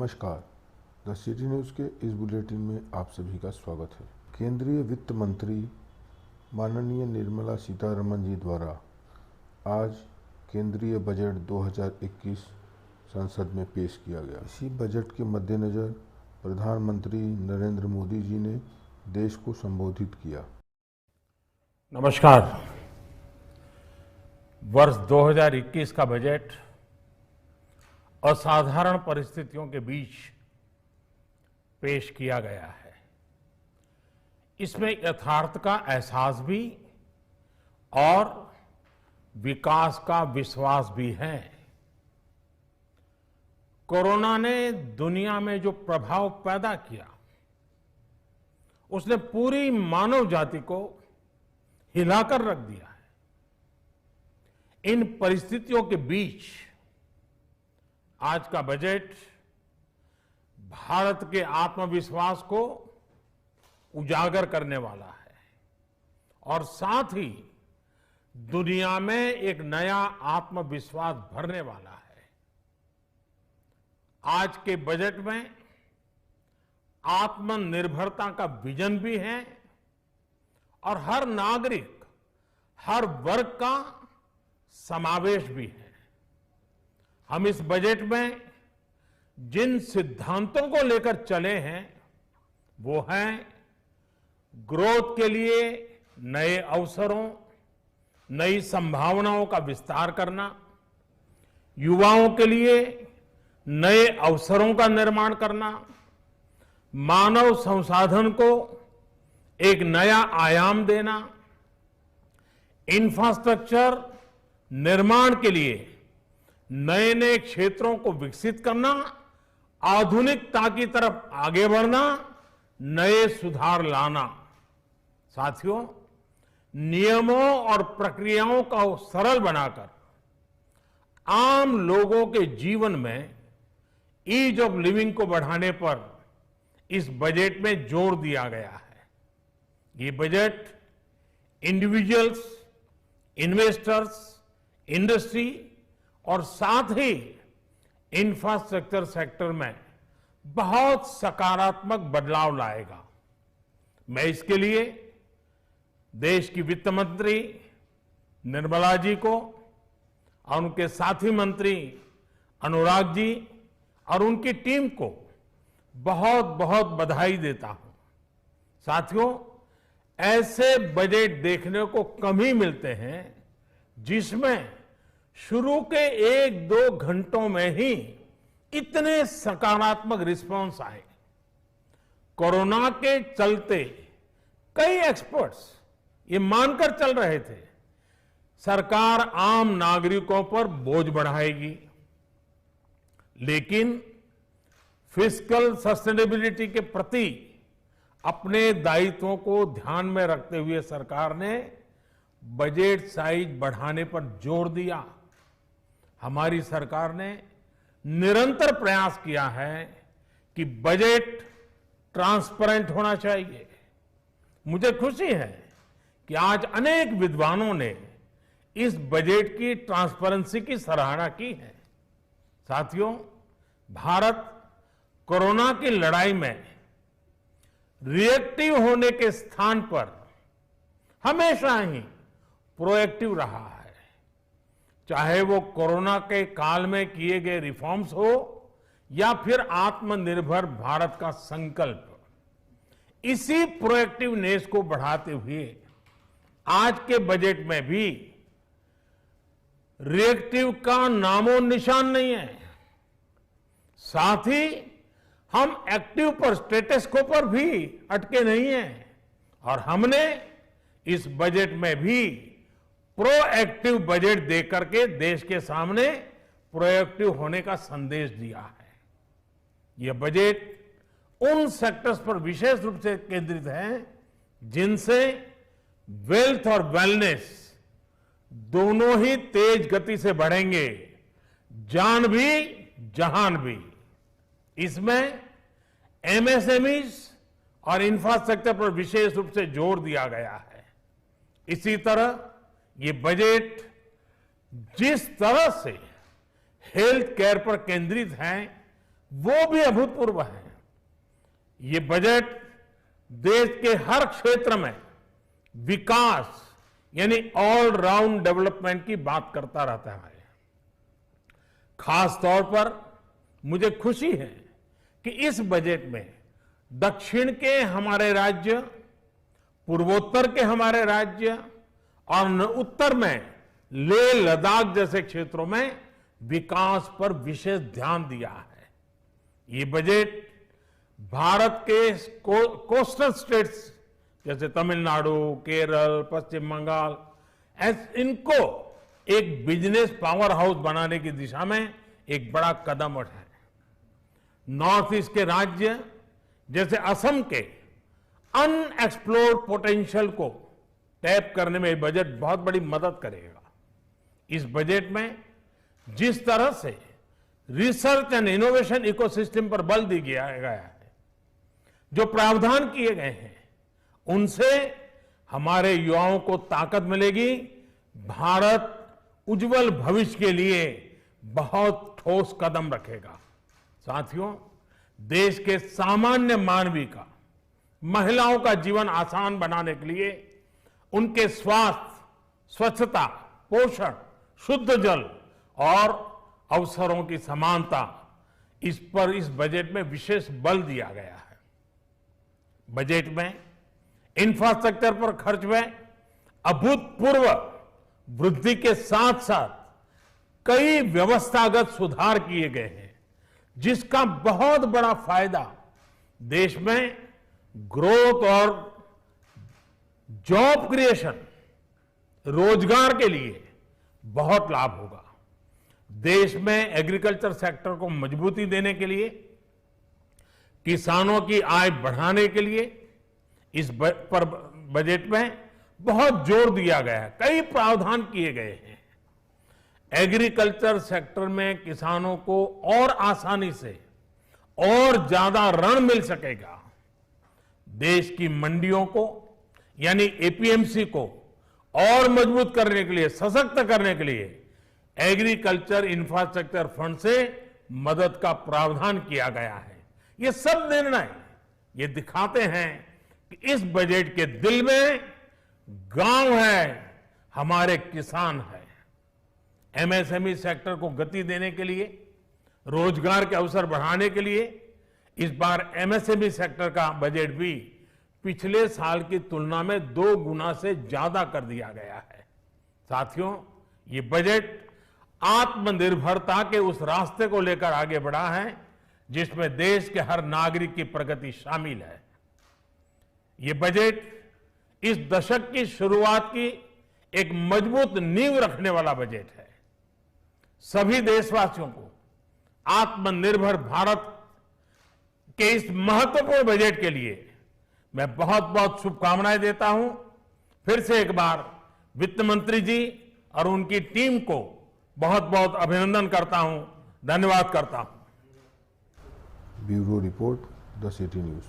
नमस्कार। The city news के इस बुलेटिन में आप सभी का स्वागत है। केंद्रीय वित्त मंत्री माननीय निर्मला सीतारमण जी द्वारा आज केंद्रीय बजट 2021 संसद में पेश किया गया। इसी बजट के मद्देनज़र प्रधानमंत्री नरेंद्र मोदी जी ने देश को संबोधित किया। नमस्कार। वर्ष 2021 का बजट असाधारण परिस्थितियों के बीच पेश किया गया है। इसमें यथार्थ का एहसास भी और विकास का विश्वास भी है। कोरोना ने दुनिया में जो प्रभाव पैदा किया, उसने पूरी मानव जाति को हिलाकर रख दिया है। इन परिस्थितियों के बीच आज का बजट भारत के आत्मविश्वास को उजागर करने वाला है और साथ ही दुनिया में एक नया आत्मविश्वास भरने वाला है। आज के बजट में आत्मनिर्भरता का विजन भी है और हर नागरिक, हर वर्ग का समावेश भी है। हम इस बजट में जिन सिद्धांतों को लेकर चले हैं वो हैं ग्रोथ के लिए नए अवसरों, नई संभावनाओं का विस्तार करना, युवाओं के लिए नए अवसरों का निर्माण करना, मानव संसाधन को एक नया आयाम देना, इंफ्रास्ट्रक्चर निर्माण के लिए नए नए क्षेत्रों को विकसित करना, आधुनिकता की तरफ आगे बढ़ना, नए सुधार लाना। साथियों, नियमों और प्रक्रियाओं को सरल बनाकर आम लोगों के जीवन में ईज ऑफ लिविंग को बढ़ाने पर इस बजट में जोर दिया गया है। ये बजट इंडिविजुअल्स, इन्वेस्टर्स, इंडस्ट्री और साथ ही इंफ्रास्ट्रक्चर सेक्टर में बहुत सकारात्मक बदलाव लाएगा। मैं इसके लिए देश की वित्त मंत्री निर्मला जी को और उनके साथी मंत्री अनुराग जी और उनकी टीम को बहुत बहुत बधाई देता हूं। साथियों, ऐसे बजट देखने को कम ही मिलते हैं जिसमें शुरू के 1-2 घंटों में ही इतने सकारात्मक रिस्पांस आए। कोरोना के चलते कई एक्सपर्ट्स ये मानकर चल रहे थे सरकार आम नागरिकों पर बोझ बढ़ाएगी, लेकिन फिस्कल सस्टेनेबिलिटी के प्रति अपने दायित्वों को ध्यान में रखते हुए सरकार ने बजट साइज बढ़ाने पर जोर दिया। हमारी सरकार ने निरंतर प्रयास किया है कि बजट ट्रांसपेरेंट होना चाहिए। मुझे खुशी है कि आज अनेक विद्वानों ने इस बजट की ट्रांसपेरेंसी की सराहना की है। साथियों, भारत कोरोना की लड़ाई में रिएक्टिव होने के स्थान पर हमेशा ही प्रोएक्टिव रहा है। चाहे वो कोरोना के काल में किए गए रिफॉर्म्स हो या फिर आत्मनिर्भर भारत का संकल्प, इसी प्रोएक्टिवनेस को बढ़ाते हुए आज के बजट में भी रिएक्टिव का नामो निशान नहीं है। साथ ही हम एक्टिव पर, स्टेटस को पर भी अटके नहीं हैं और हमने इस बजट में भी प्रोएक्टिव बजट देकर के देश के सामने प्रोएक्टिव होने का संदेश दिया है। यह बजट उन सेक्टर्स पर विशेष रूप से केंद्रित है जिनसे वेल्थ और वेलनेस दोनों ही तेज गति से बढ़ेंगे, जान भी जहान भी। इसमें एमएसएमईज और इंफ्रास्ट्रक्चर पर विशेष रूप से जोर दिया गया है। इसी तरह ये बजट जिस तरह से हेल्थ केयर पर केंद्रित है वो भी अभूतपूर्व है। ये बजट देश के हर क्षेत्र में विकास यानी ऑल राउंड डेवलपमेंट की बात करता रहता है। खास तौर पर मुझे खुशी है कि इस बजट में दक्षिण के हमारे राज्य, पूर्वोत्तर के हमारे राज्य और उत्तर में लेह लद्दाख जैसे क्षेत्रों में विकास पर विशेष ध्यान दिया है। ये बजट भारत के कोस्टल स्टेट्स जैसे तमिलनाडु, केरल, पश्चिम बंगाल, इनको एक बिजनेस पावर हाउस बनाने की दिशा में एक बड़ा कदम उठाए। नॉर्थ ईस्ट के राज्य जैसे असम के अनएक्सप्लोर्ड पोटेंशियल को टैप करने में बजट बहुत बड़ी मदद करेगा। इस बजट में जिस तरह से रिसर्च एंड इनोवेशन इकोसिस्टम पर बल दिया गया है, जो प्रावधान किए गए हैं, उनसे हमारे युवाओं को ताकत मिलेगी। भारत उज्जवल भविष्य के लिए बहुत ठोस कदम रखेगा। साथियों, देश के सामान्य मानवी का, महिलाओं का जीवन आसान बनाने के लिए उनके स्वास्थ्य, स्वच्छता, पोषण, शुद्ध जल और अवसरों की समानता, इस पर इस बजट में विशेष बल दिया गया है। बजट में इंफ्रास्ट्रक्चर पर खर्च में अभूतपूर्व वृद्धि के साथ साथ कई व्यवस्थागत सुधार किए गए हैं, जिसका बहुत बड़ा फायदा देश में ग्रोथ और जॉब क्रिएशन, रोजगार के लिए बहुत लाभ होगा। देश में एग्रीकल्चर सेक्टर को मजबूती देने के लिए, किसानों की आय बढ़ाने के लिए इस पर बजट में बहुत जोर दिया गया है। कई प्रावधान किए गए हैं। एग्रीकल्चर सेक्टर में किसानों को और आसानी से और ज्यादा ऋण मिल सकेगा। देश की मंडियों को यानी एपीएमसी को और मजबूत करने के लिए, सशक्त करने के लिए एग्रीकल्चर इंफ्रास्ट्रक्चर फंड से मदद का प्रावधान किया गया है। ये सब निर्णय ये दिखाते हैं कि इस बजट के दिल में गांव है, हमारे किसान है। एमएसएमई सेक्टर को गति देने के लिए, रोजगार के अवसर बढ़ाने के लिए इस बार एमएसएमई सेक्टर का बजट भी पिछले साल की तुलना में 2 गुना से ज्यादा कर दिया गया है। साथियों, ये बजट आत्मनिर्भरता के उस रास्ते को लेकर आगे बढ़ा है जिसमें देश के हर नागरिक की प्रगति शामिल है। ये बजट इस दशक की शुरुआत की एक मजबूत नींव रखने वाला बजट है। सभी देशवासियों को आत्मनिर्भर भारत के इस महत्वपूर्ण बजट के लिए मैं बहुत बहुत शुभकामनाएं देता हूं। फिर से एक बार वित्त मंत्री जी और उनकी टीम को बहुत बहुत अभिनंदन करता हूं, धन्यवाद करता हूं। Bureau report, the city news.